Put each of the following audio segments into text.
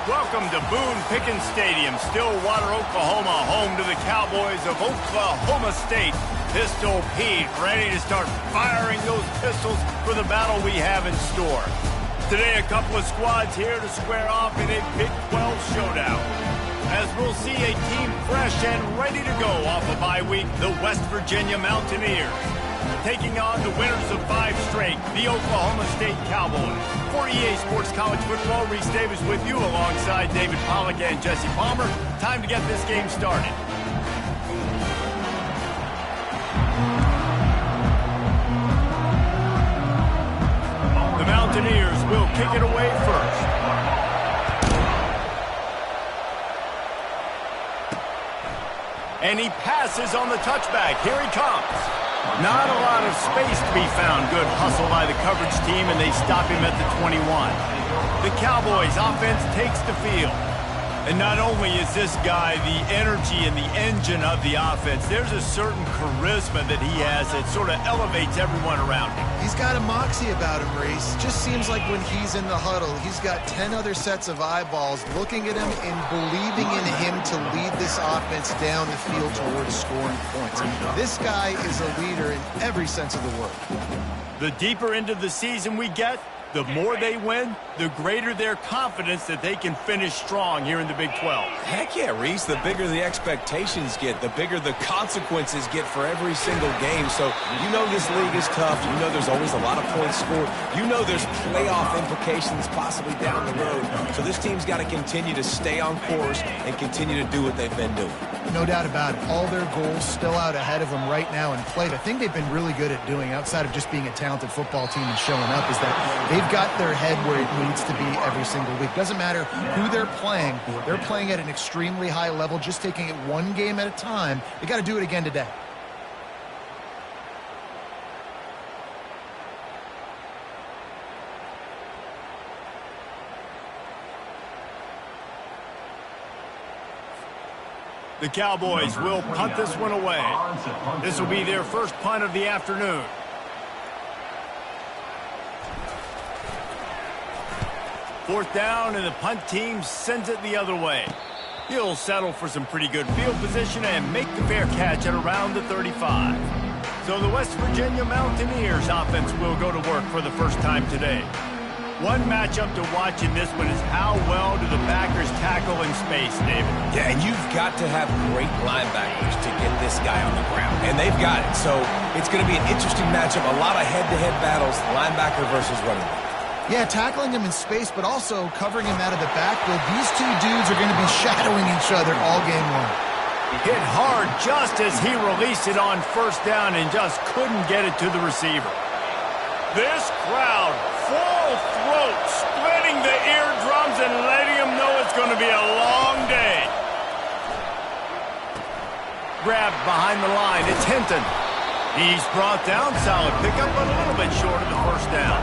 Welcome to Boone Pickens Stadium, Stillwater, Oklahoma, home to the Cowboys of Oklahoma State. Pistol Pete, ready to start firing those pistols for the battle we have in store. Today, a couple of squads here to square off in a Big 12 showdown. As we'll see a team fresh and ready to go off a bye week, the West Virginia Mountaineers, taking on the winners of 5 straight, the Oklahoma State Cowboys. For EA Sports College Football, Reese Davis with you alongside David Pollack and Jesse Palmer. Time to get this game started. The Mountaineers will kick it away first. And he passes on the touchback. Here he comes. Not a lot of space to be found. Good hustle by the coverage team, and they stop him at the 21. The Cowboys offense takes the field. And not only is this guy the energy and the engine of the offense, there's a certain charisma that he has that sort of elevates everyone around him. He's got a moxie about him, Reese. Just seems like when he's in the huddle, he's got 10 other sets of eyeballs looking at him and believing in him to lead this offense down the field towards scoring points. This guy is a leader in every sense of the word. The deeper into the season we get, the more they win, the greater their confidence that they can finish strong here in the Big 12. Heck yeah, Reese. The bigger the expectations get, the bigger the consequences get for every single game. So you know this league is tough. You know there's always a lot of points scored. You know there's playoff implications possibly down the road. So this team's got to continue to stay on course and continue to do what they've been doing. No doubt about it. All their goals still out ahead of them right now in play. The thing they've been really good at doing, outside of just being a talented football team and showing up, is that they've got their head where it needs to be every single week. Doesn't matter who they're playing at an extremely high level, just taking it one game at a time. They got to do it again today. The Cowboys will punt this one away. This will be their first punt of the afternoon. Fourth down, and the punt team sends it the other way. He'll settle for some pretty good field position and make the fair catch at around the 35. So the West Virginia Mountaineers offense will go to work for the first time today. One matchup to watch in this one is how well do the backers tackle in space, David. Yeah, and you've got to have great linebackers to get this guy on the ground. And they've got it. So it's going to be an interesting matchup. A lot of head-to-head battles, linebacker versus running back. Yeah, tackling him in space, but also covering him out of the backfield. These two dudes are going to be shadowing each other all game long. Hit hard just as he released it on first down and just couldn't get it to the receiver. This crowd, full throat, splitting the eardrums and letting them know it's going to be a long day. Grabbed behind the line, it's Hinton. He's brought down, solid pickup, but a little bit short of the first down.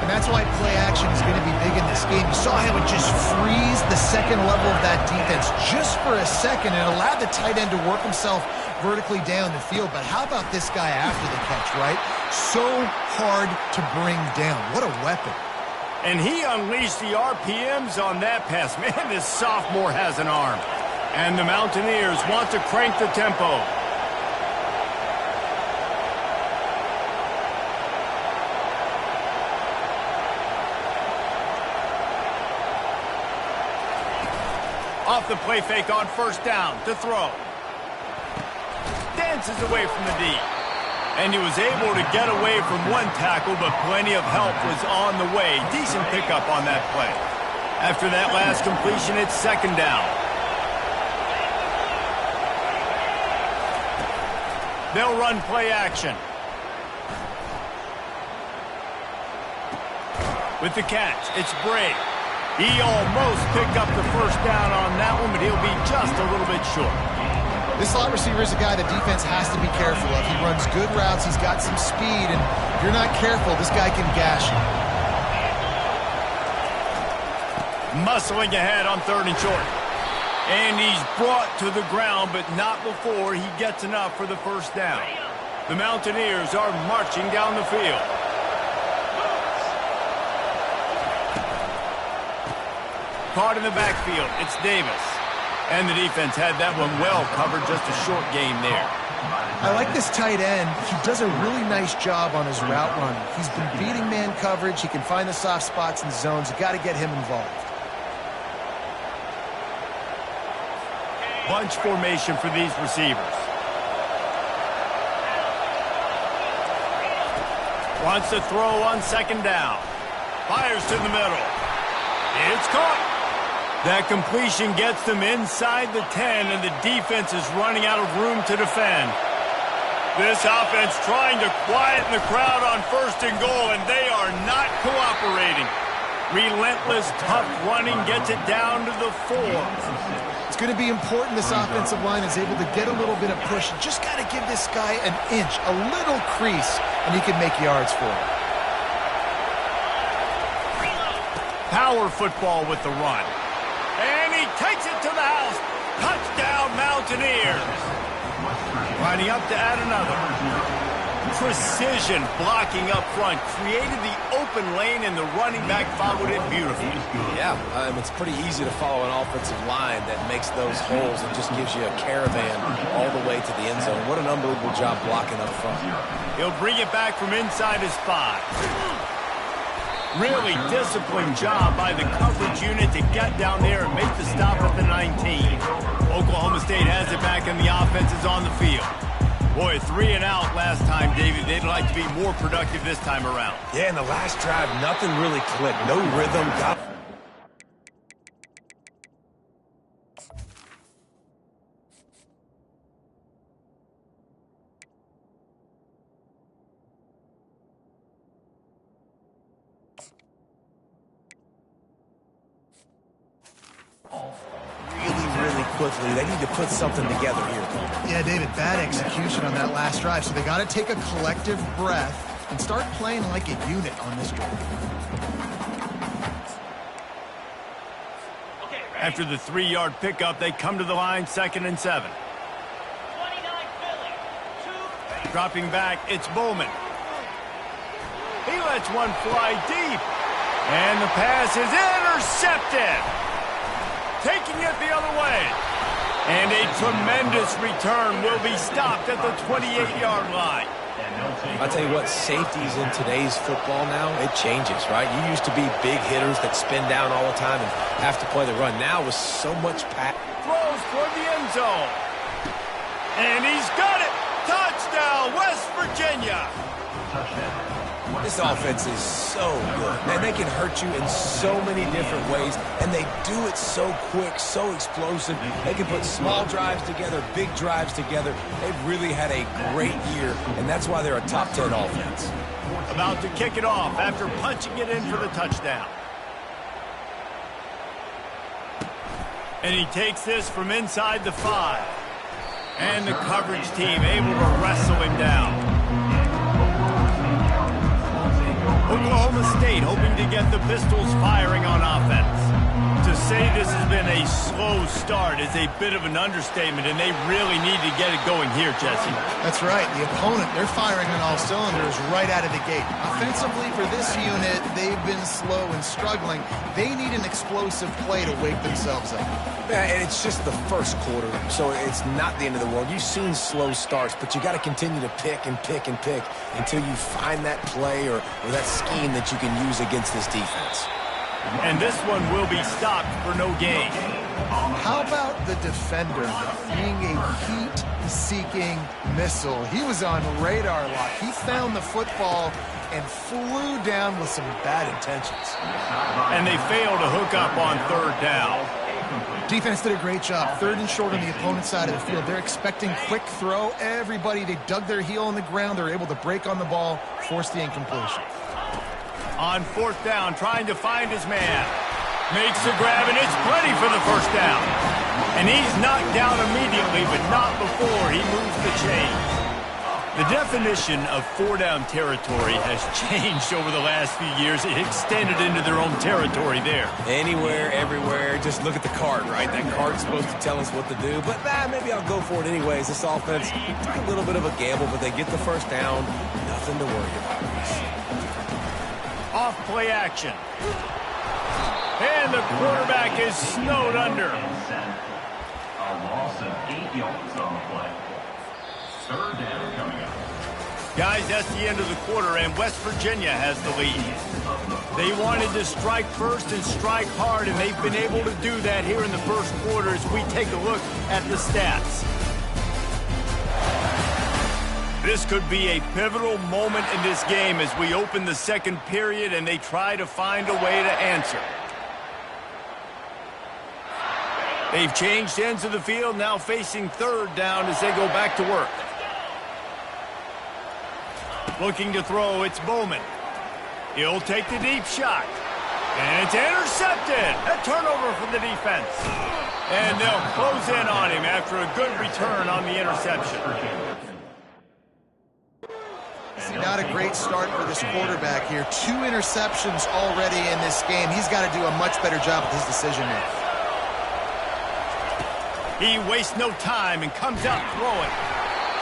And that's why play action is going to be big in this game. You saw how it just freeze the second level of that defense just for a second and allowed the tight end to work himself vertically down the field. But how about this guy after the catch, right? So hard to bring down. What a weapon. And he unleashed the RPMs on that pass. Man, this sophomore has an arm. And the Mountaineers want to crank the tempo. Off the play fake on first down to throw. Dances away from the D. And he was able to get away from one tackle, but plenty of help was on the way. Decent pickup on that play. After that last completion, it's second down. They'll run play action. With the catch, it's Bray. He almost picked up the first down on that one, but he'll be just a little bit short. This slot receiver is a guy the defense has to be careful of. He runs good routes, he's got some speed, and if you're not careful, this guy can gash you. Muscling ahead on third and short. And he's brought to the ground, but not before he gets enough for the first down. The Mountaineers are marching down the field. caught in the backfield. It's Davis. And the defense had that one well covered, just a short game there. I like this tight end. He does a really nice job on his route running. He's been beating man coverage. He can find the soft spots in zones. You got to get him involved. Bunch formation for these receivers. Wants to throw on second down. Fires to the middle. It's caught. That completion gets them inside the 10, and the defense is running out of room to defend. This offense trying to quieten the crowd on first and goal, and they are not cooperating. Relentless, tough running gets it down to the 4. It's going to be important this offensive line is able to get a little bit of push. You just got to give this guy an inch, a little crease, and he can make yards for it. Power football with the run. And he takes it to the house. Touchdown, Mountaineers. Lining up to add another. Precision blocking up front. Created the open lane, and the running back followed it beautifully. Yeah, it's pretty easy to follow an offensive line that makes those holes and just gives you a caravan all the way to the end zone. What an unbelievable job blocking up front. He'll bring it back from inside his 5. Really disciplined job by the coverage unit to get down there and make the stop at the 19. Oklahoma State has it back, and the offense is on the field. Boy, 3 and out last time, David. They'd like to be more productive this time around. Yeah, in the last drive, nothing really clicked. No rhythm. Really quickly. They need to put something together here. Yeah, David, bad execution on that last drive. So they got to take a collective breath and start playing like a unit on this drive. After the 3-yard pickup, they come to the line, 2nd and 7. Dropping back, it's Bowman. He lets one fly deep. And the pass is intercepted. Taking it the other way. And a tremendous return will be stopped at the 28-yard line. I'll tell you what, safeties in today's football now, it changes, right? You used to be big hitters that spin down all the time and have to play the run. Now with so much pass. Throws toward the end zone. And he's got it. Touchdown, West Virginia. This offense is so good. Man, they can hurt you in so many different ways, and they do it so quick, so explosive. They can put small drives together, big drives together. They've really had a great year, and that's why they're a top 10 offense. About to kick it off after punching it in for the touchdown. And he takes this from inside the 5. And the coverage team able to wrestle him down. Oklahoma State hoping to get the Pistols firing on offense. To say this has been a slow start is a bit of an understatement, and they really need to get it going here, Jesse. That's right. The opponent, they're firing on all cylinders right out of the gate. Offensively, for this unit, they've been slow and struggling. They need an explosive play to wake themselves up. Yeah, and it's just the first quarter, so it's not the end of the world. You've seen slow starts, but you got to continue to pick and pick and pick until you find that play or that scheme that you can use against this defense. And this one will be stopped for no gain. How about the defender being a heat-seeking missile? He was on radar lock. He found the football and flew down with some bad intentions. And they failed to hook up on 3rd down. Defense did a great job. 3rd and short on the opponent's side of the field. They're expecting quick throw. Everybody, they dug their heel on the ground. They're able to break on the ball, force the incompletion. On 4th down, trying to find his man. Makes the grab, and it's plenty for the 1st down. And he's knocked down immediately, but not before he moves the chains. The definition of 4-down territory has changed over the last few years. It extended into their own territory there. Anywhere, everywhere, just look at the card, right? That card's supposed to tell us what to do, but maybe I'll go for it anyways. This offense took a little bit of a gamble, but they get the 1st down. Nothing to worry about. Off play action. And the quarterback is snowed under. A loss of 8 yards on the play. Third down coming up. Guys, that's the end of the quarter, and West Virginia has the lead. They wanted to strike first and strike hard, and they've been able to do that here in the first quarter as we take a look at the stats. This could be a pivotal moment in this game as we open the second period and they try to find a way to answer. They've changed ends of the field, now facing third down as they go back to work. Looking to throw, it's Bowman. He'll take the deep shot. And it's intercepted. A turnover from the defense. And they'll close in on him after a good return on the interception. Not a great start for this quarterback here. 2 interceptions already in this game. He's got to do a much better job with his decision making. He wastes no time and comes out throwing.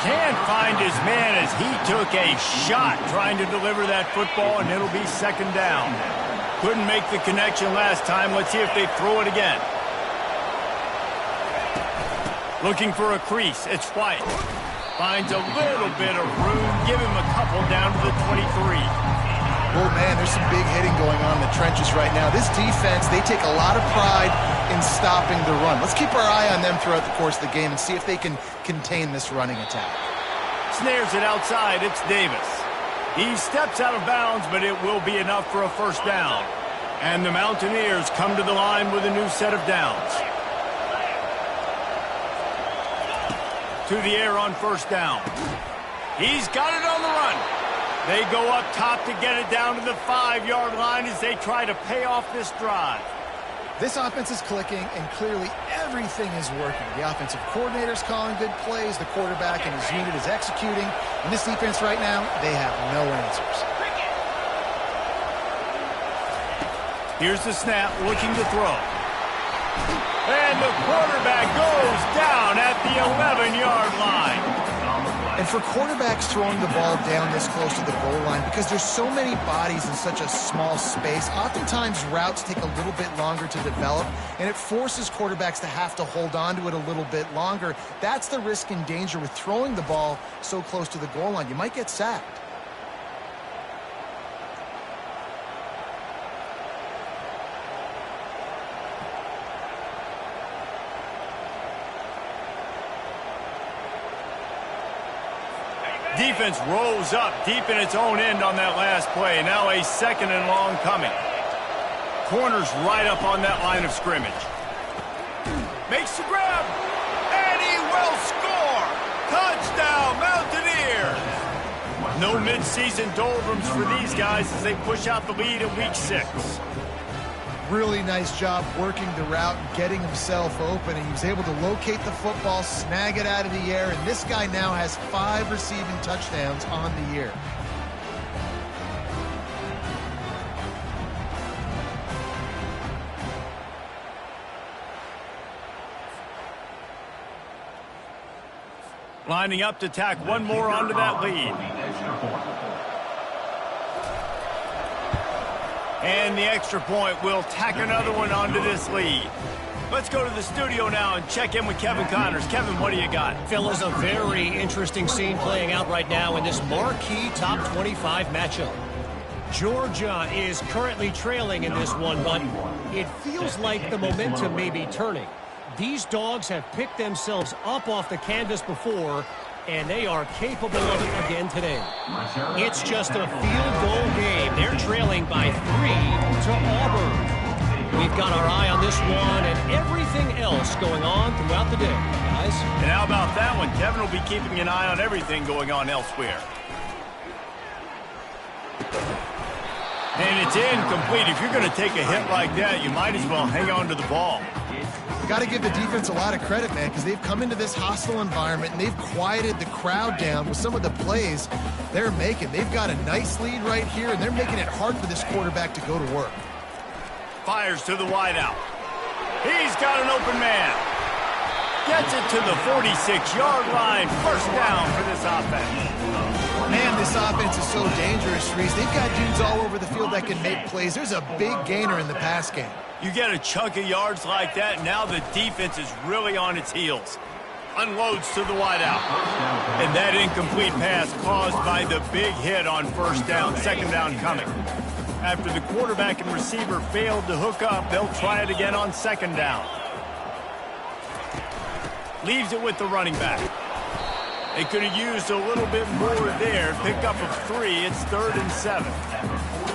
Can't find his man as he took a shot trying to deliver that football, and it'll be second down. Couldn't make the connection last time. Let's see if they throw it again. Looking for a crease. It's White. Finds a little bit of room. Give him a couple down to the 23. Oh, man, there's some big hitting going on in the trenches right now. This defense, they take a lot of pride in stopping the run. Let's keep our eye on them throughout the course of the game and see if they can contain this running attack. Snares it outside. It's Davis. He steps out of bounds, but it will be enough for a first down. And the Mountaineers come to the line with a new set of downs. To the air on first down. He's got it on the run. They go up top to get it down to the 5-yard line as they try to pay off this drive. This offense is clicking, and clearly everything is working. The offensive coordinator's calling good plays. The quarterback and his unit is executing. And this defense right now, they have no answers. Here's the snap, looking to throw. And the quarterback goes down at the 11-yard line. And for quarterbacks throwing the ball down this close to the goal line, because there's so many bodies in such a small space, oftentimes routes take a little bit longer to develop, and it forces quarterbacks to have to hold on to it a little bit longer. That's the risk and danger with throwing the ball so close to the goal line. You might get sacked. Defense rolls up deep in its own end on that last play. Now a second and long coming. Corners right up on that line of scrimmage. Makes the grab. And he will score. Touchdown, Mountaineers. No midseason doldrums for these guys as they push out the lead in week 6. Really nice job working the route and getting himself open, and he was able to locate the football, snag it out of the air, and this guy now has 5 receiving touchdowns on the year. Lining up to tack one more onto that lead. And the extra point will tack another one onto this lead. Let's go to the studio now and check in with Kevin Connors. Kevin, what do you got? Fellas, a very interesting scene playing out right now in this marquee top 25 matchup. Georgia is currently trailing in this one, but it feels like the momentum may be turning. These dogs have picked themselves up off the canvas before, and they are capable of it again today. It's just a field goal game. They're trailing by 3 to Auburn. We've got our eye on this one and everything else going on throughout the day, guys. And how about that one? Kevin will be keeping an eye on everything going on elsewhere. And it's incomplete. If you're going to take a hit like that, you might as well hang on to the ball. Got to give the defense a lot of credit, man, because they've come into this hostile environment and they've quieted the crowd down with some of the plays they're making. They've got a nice lead right here, and they're making it hard for this quarterback to go to work. Fires to the wideout. He's got an open man. Gets it to the 46-yard line. First down for this offense. Man, this offense is so dangerous, Reese. They've got dudes all over the field that can make plays. There's a big gainer in the pass game. You get a chunk of yards like that, now the defense is really on its heels. Unloads to the wideout. And that incomplete pass caused by the big hit on first down, second down coming. After the quarterback and receiver failed to hook up, they'll try it again on second down. Leaves it with the running back. They could have used a little bit more there. Pickup of 3. It's 3rd and 7.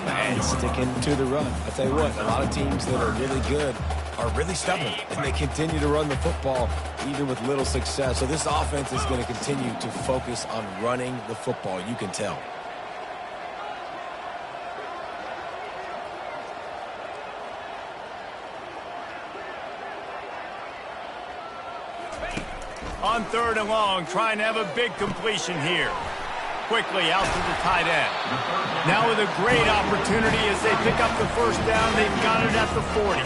And sticking to the run. I'll tell you what, a lot of teams that are really good are really stubborn, and they continue to run the football even with little success. So this offense is going to continue to focus on running the football. You can tell. On 3rd and long, trying to have a big completion here. Quickly out to the tight end. Now with a great opportunity as they pick up the first down, they've got it at the 40.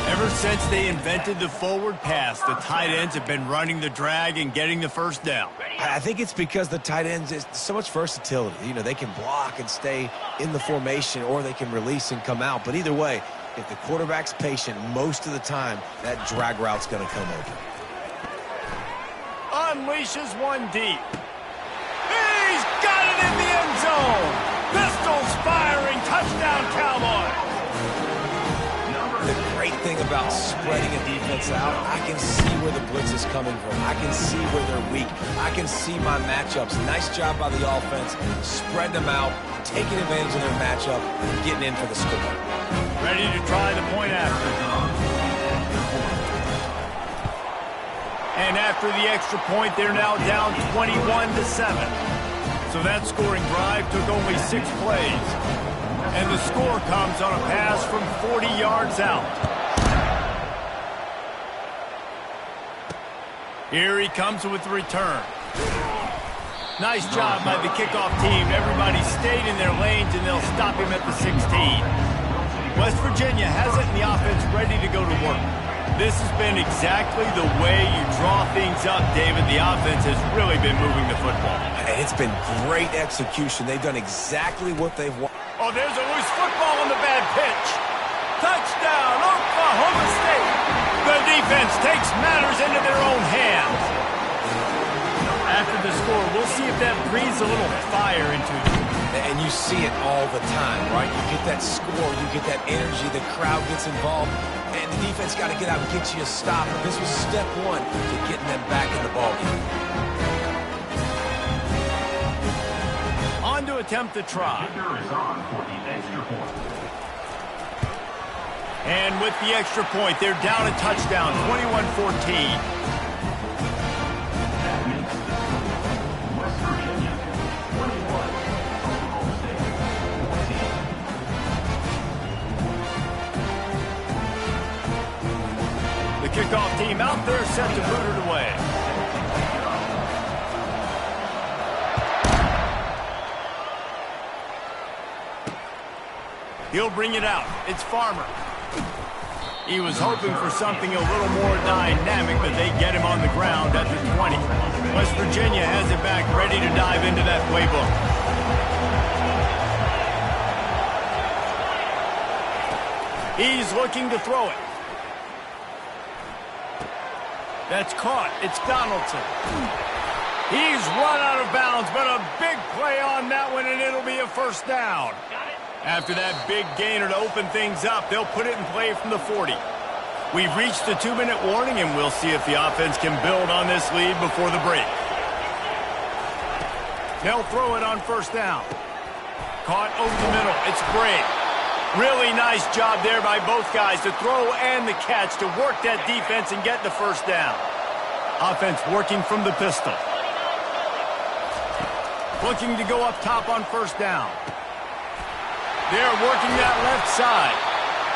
Ever since they invented the forward pass, the tight ends have been running the drag and getting the first down. I think it's because the tight ends is so much versatility. You know, they can block and stay in the formation, or they can release and come out. But either way, if the quarterback's patient, most of the time, that drag route's going to come open. Unleashes one deep. He's got it in the end zone. Pistols firing. Touchdown, Cowboys. The great thing about spreading a defense out, I can see where the blitz is coming from. I can see where they're weak. I can see my matchups. Nice job by the offense. Spread them out, taking advantage of their matchup, and getting in for the score. Ready to try the point after. And after the extra point, they're now down 21-7. So that scoring drive took only 6 plays. And the score comes on a pass from 40 yards out. Here he comes with the return. Nice job by the kickoff team. Everybody stayed in their lanes, and they'll stop him at the 16. West Virginia has it, and the offense ready to go to work. This has been exactly the way you draw things up, David. The offense has really been moving the football. And it's been great execution. They've done exactly what they've wanted. Oh, there's a loose football on the bad pitch. Touchdown, Oklahoma State. The defense takes matters into their own hands. After the score, we'll see if that breathes a little fire into them. And you see it all the time, right? You get that score, you get that energy, the crowd gets involved, and the defense got to get out and get you a stop. And this was step 1 to getting them back in the ballgame. On to attempt the try. And with the extra point, they're down a touchdown, 21-14. Kickoff team out there set to boot it away. He'll bring it out. It's Farmer. He was hoping for something a little more dynamic, but they get him on the ground at the 20. West Virginia has it back, ready to dive into that playbook. He's looking to throw it. That's caught. It's Donaldson. He's run out of bounds, but a big play on that one, and it'll be a first down. After that big gainer to open things up, they'll put it in play from the 40. We've reached the 2-minute warning, and we'll see if the offense can build on this lead before the break. They'll throw it on first down. Caught over the middle. It's great. Really nice job there by both guys to throw and the catch to work that defense and get the first down. Offense working from the pistol. Looking to go up top on first down. They're working that left side.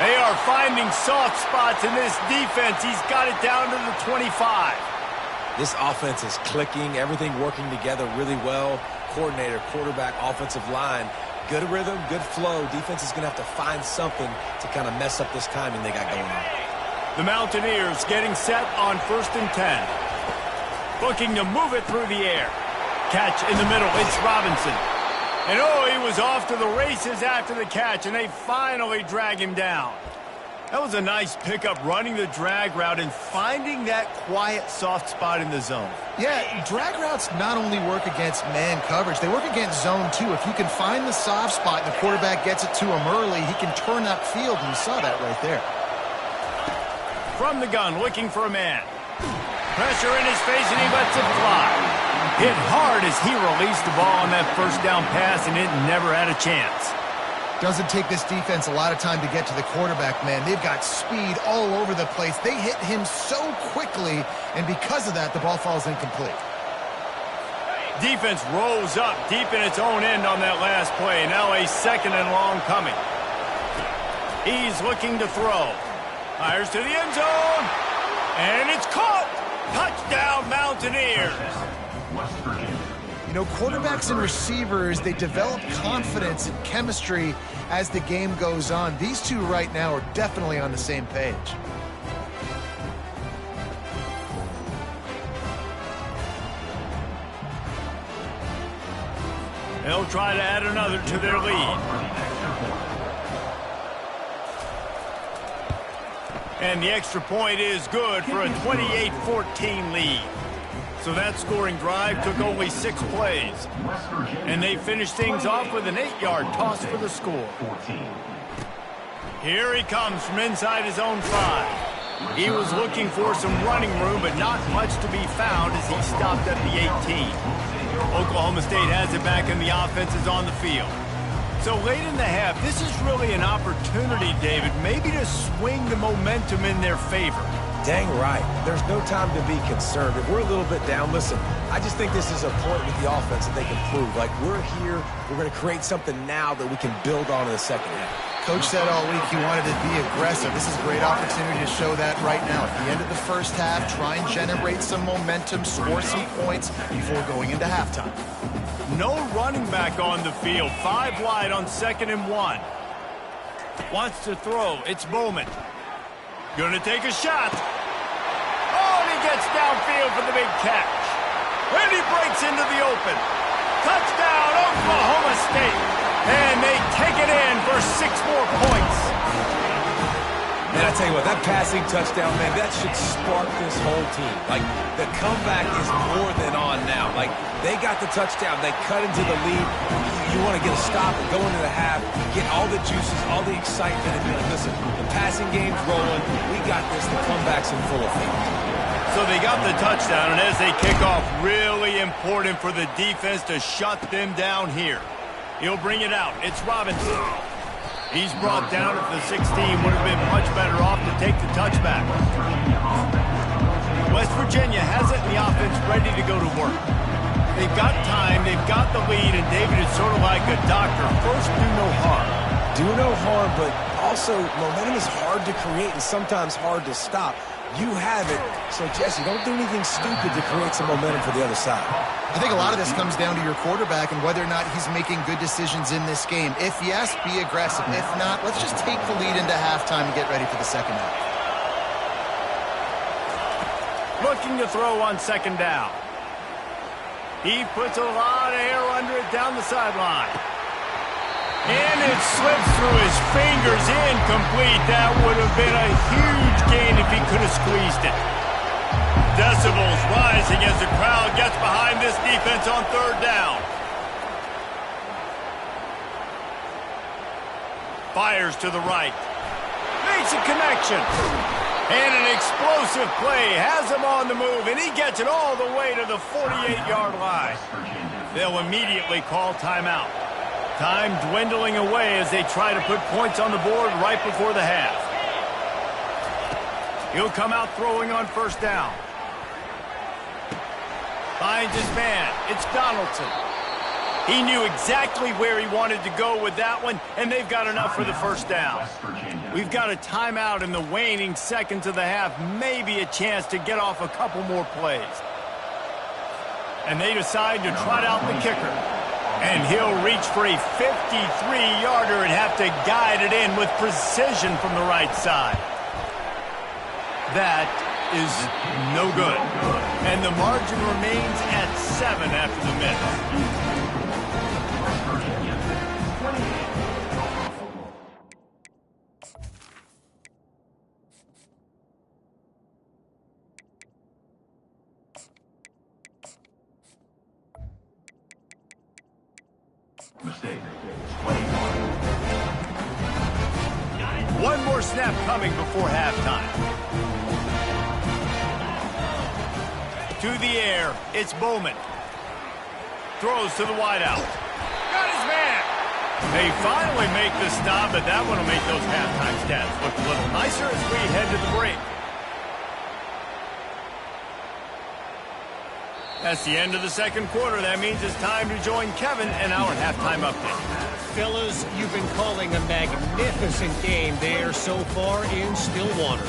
They are finding soft spots in this defense. He's got it down to the 25. This offense is clicking, everything working together really well. Coordinator, quarterback, offensive line. Good rhythm, good flow. Defense is going to have to find something to kind of mess up this timing they got going on. The Mountaineers getting set on 1st and 10. Looking to move it through the air. Catch in the middle. It's Robinson. And oh, he was off to the races after the catch, and they finally drag him down. That was a nice pickup, running the drag route and finding that quiet, soft spot in the zone. Yeah, drag routes not only work against man coverage, they work against zone too. If you can find the soft spot and the quarterback gets it to him early, he can turn that field, and you saw that right there. From the gun, looking for a man. Pressure in his face, and he lets it fly. Hit hard as he released the ball on that first down pass, and it never had a chance. Doesn't take this defense a lot of time to get to the quarterback, man. They've got speed all over the place. They hit him so quickly, and because of that, the ball falls incomplete. Defense rolls up deep in its own end on that last play. Now a second and long coming. He's looking to throw. Fires to the end zone. And it's caught. Touchdown, Mountaineers. West Virginia. You know, quarterbacks and receivers, they develop confidence and chemistry as the game goes on. These two right now are definitely on the same page. They'll try to add another to their lead. And the extra point is good for a 28-14 lead. So that scoring drive took only 6 plays. And they finished things off with an 8-yard toss for the score. Here he comes from inside his own 5. He was looking for some running room, but not much to be found as he stopped at the 18. Oklahoma State has it back, and the offense is on the field. So late in the half, this is really an opportunity, David, maybe to swing the momentum in their favor. Dang right. There's no time to be concerned. If we're a little bit down, listen, I just think this is a point with the offense that they can prove. Like, we're here, we're going to create something now that we can build on in the second half. Coach said all week he wanted to be aggressive. This is a great opportunity to show that right now. At the end of the first half, try and generate some momentum, score some points before going into halftime. No running back on the field. 5 wide on 2nd and 1. Wants to throw. It's Bowman. Going to take a shot. Oh, and he gets downfield for the big catch. And he breaks into the open. Touchdown, Oklahoma State. And they take it in for 6 more points. And I tell you what, that passing touchdown, man, that should spark this whole team. Like, the comeback is more than on now. Like, they got the touchdown. They cut into the lead. You want to get a stop and go into the half, get all the juices, all the excitement, and be like, listen, the passing game's rolling. We got this. The comeback's in full effect. So they got the touchdown, and as they kick off, really important for the defense to shut them down here. He'll bring it out. It's Robinson. He's brought down at the 16. Would have been much better off to take the touchback. West Virginia has it in the offense ready to go to work. They've got time, they've got the lead, and David is sort of like a doctor. First, do no harm. Do no harm, but also momentum is hard to create and sometimes hard to stop. You have it, so Jesse, don't do anything stupid to create some momentum for the other side. I think a lot of this comes down to your quarterback and whether or not he's making good decisions in this game. If yes, be aggressive. If not, let's just take the lead into halftime and get ready for the second half. Looking to throw on 2nd down. He puts a lot of air under it down the sideline. And it slips through his fingers, incomplete. That would have been a huge gain if he could have squeezed it. Decibels rising as the crowd gets behind this defense on 3rd down. Fires to the right. Makes a connection. And an explosive play has him on the move, and he gets it all the way to the 48-yard line. They'll immediately call timeout. Time dwindling away as they try to put points on the board right before the half. He'll come out throwing on 1st down. Finds his man. It's Donaldson. He knew exactly where he wanted to go with that one, and they've got enough for the 1st down. We've got a timeout in the waning seconds of the half, maybe a chance to get off a couple more plays. And they decide to trot out the kicker. And he'll reach for a 53-yarder and have to guide it in with precision from the right side. That is no good. And the margin remains at 7 after the miss. Mistake. One more snap coming before halftime. To the air, it's Bowman. Throws to the wideout. Got his man. They finally make the stop, but that one will make those halftime stats look a little nicer as we head to the break. That's the end of the second quarter. That means it's time to join Kevin in our halftime update. Fellas, you've been calling a magnificent game there so far in Stillwater.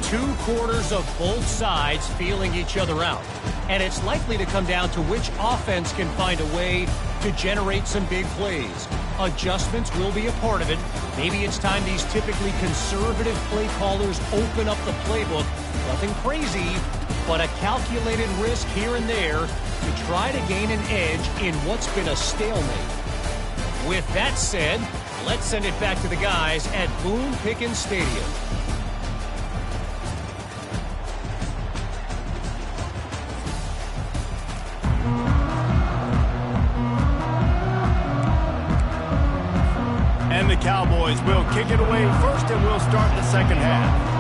2 quarters of both sides feeling each other out. And it's likely to come down to which offense can find a way to generate some big plays. Adjustments will be a part of it. Maybe it's time these typically conservative play callers open up the playbook. Nothing crazy, but a calculated risk here and there to try to gain an edge in what's been a stalemate. With that said, let's send it back to the guys at Boone Pickens Stadium. And the Cowboys will kick it away first, and we'll start the second half.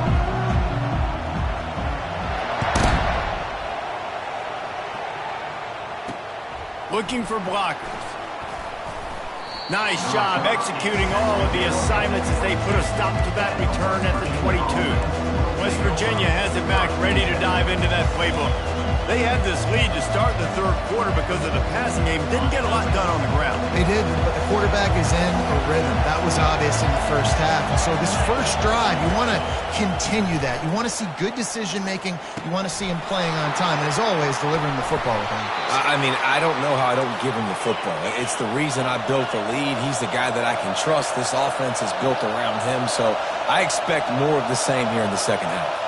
Looking for blockers. Nice job executing all of the assignments as they put a stop to that return at the 22. West Virginia has it back, ready to dive into that playbook. They had this lead to start the third quarter because of the passing game. Didn't get a lot done on the ground. They did, but the quarterback is in a rhythm. That was obvious in the first half. And so this first drive, you want to continue that. You want to see good decision-making. You want to see him playing on time. And as always, delivering the football with confidence. I mean, I don't know how I don't give him the football. It's the reason I built the lead. He's the guy that I can trust. This offense is built around him. So I expect more of the same here in the second half.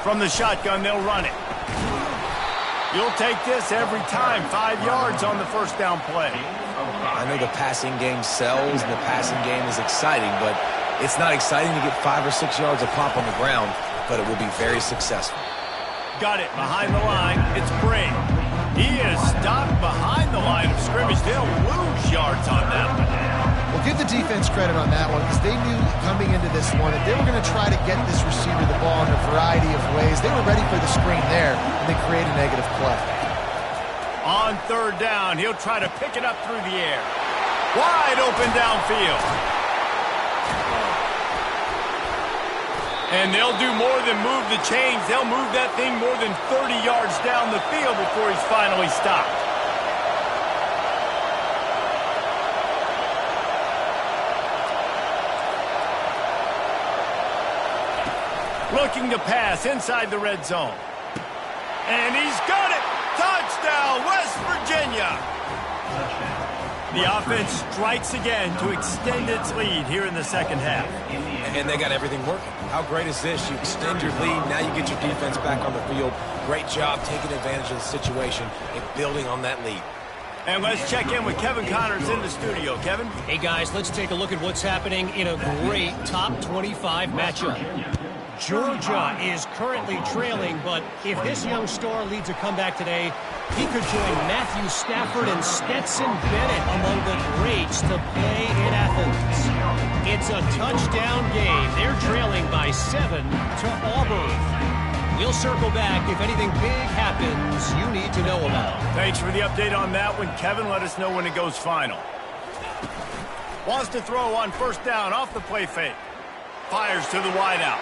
From the shotgun, they'll run it. You'll take this every time. 5 yards on the first down play. I know the passing game sells and the passing game is exciting, but it's not exciting to get 5 or 6 yards a pop on the ground, but it will be very successful. Got it behind the line. It's Bray. He is stopped behind the line of scrimmage. They'll lose yards on that one. Well, give the defense credit on that one because they knew coming into this one that they were going to try to get this receiver the ball in a variety of ways. They were ready for the screen there, and they create a negative play. On third down, he'll try to pick it up through the air. Wide open downfield. And they'll do more than move the chains. They'll move that thing more than 30 yards down the field before he's finally stopped. Looking to pass inside the red zone. And he's got it! Touchdown, West Virginia! The offense strikes again to extend its lead here in the second half. And they got everything working. How great is this? You extend your lead, now you get your defense back on the field. Great job taking advantage of the situation and building on that lead. And let's check in with Kevin Connors in the studio. Kevin? Hey, guys, let's take a look at what's happening in a great top 25 matchup. Georgia is currently trailing, but if this young star leads a comeback today, he could join Matthew Stafford and Stetson Bennett among the greats to play in Athens. It's a touchdown game. They're trailing by 7 to Auburn. We'll circle back if anything big happens you need to know about. Thanks for the update on that one, Kevin. Let us know when it goes final. Wants to throw on first down off the play fake. Fires to the wideout.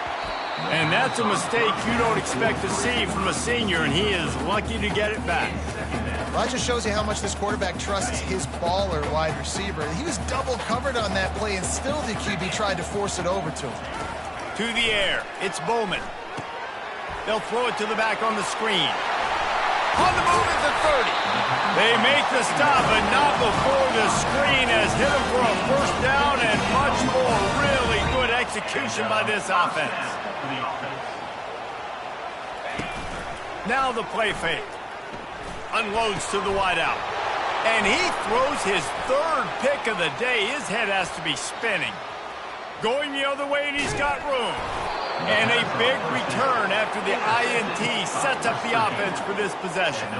And that's a mistake you don't expect to see from a senior, and he is lucky to get it back. Well, that just shows you how much this quarterback trusts his baller wide receiver. He was double covered on that play, and still the QB tried to force it over to him. To the air, it's Bowman. They'll throw it to the back on the screen. On the move at the 30. They make the stop, but not before the screen has hit him for a first down and much more execution by this offense. Now the play fake. Unloads to the wideout. And he throws his third pick of the day. His head has to be spinning. Going the other way, and he's got room. And a big return after the INT sets up the offense for this possession.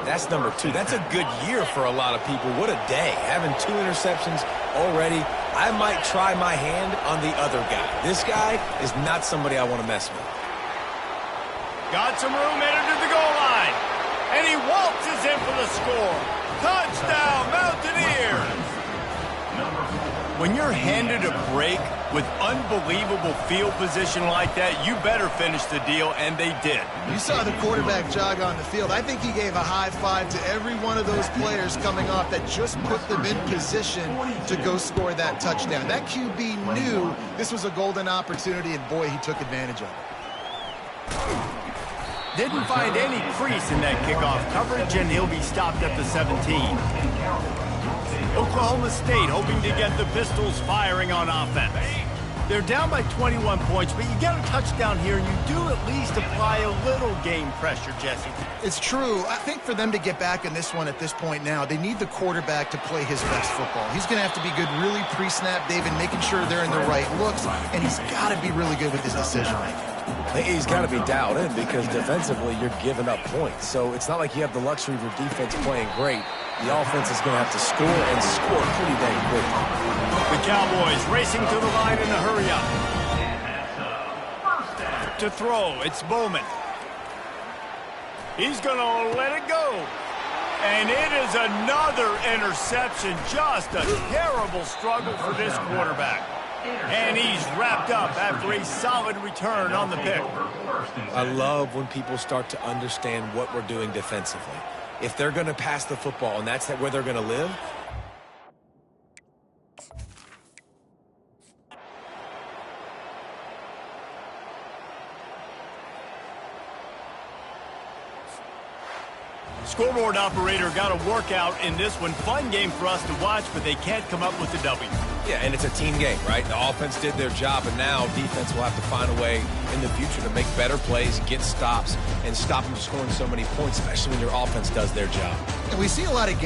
That's number 2. That's a good year for a lot of people. What a day. Having 2 interceptions already. I might try my hand on the other guy. This guy is not somebody I want to mess with. Got some room, entered to the goal line. And he waltzes in for the score. Touchdown, Mountaineers! When you're handed a break with unbelievable field position like that, you better finish the deal, and they did. You saw the quarterback jog on the field. I think he gave a high five to every one of those players coming off that just put them in position to go score that touchdown. That QB knew this was a golden opportunity, and boy, he took advantage of it. Didn't find any crease in that kickoff coverage, and he'll be stopped at the 17. Oklahoma State hoping to get the Pistols firing on offense. They're down by 21 points, but you get a touchdown here, and you do at least apply a little game pressure, Jesse. It's true. I think for them to get back in this one at this point now, they need the quarterback to play his best football. He's going to have to be good really pre-snap, David, making sure they're in the right looks, and he's got to be really good with his decision-making. He's got to be dialed in because defensively you're giving up points. So it's not like you have the luxury of your defense playing great. The offense is going to have to score and score pretty dang quick. The Cowboys racing to the line in a hurry-up. To throw, it's Bowman. He's going to let it go. And it is another interception. Just a terrible struggle for this quarterback. And he's wrapped up after a solid return on the pick. I love when people start to understand what we're doing defensively. If they're going to pass the football and that's where they're going to live, Scoreboard operator got a workout in this one. Fun game for us to watch, but they can't come up with the W. yeah, and it's a team game, right? The offense did their job, and now defense will have to find a way in the future to make better plays, get stops, and stop them scoring so many points, especially when your offense does their job. And we see a lot of games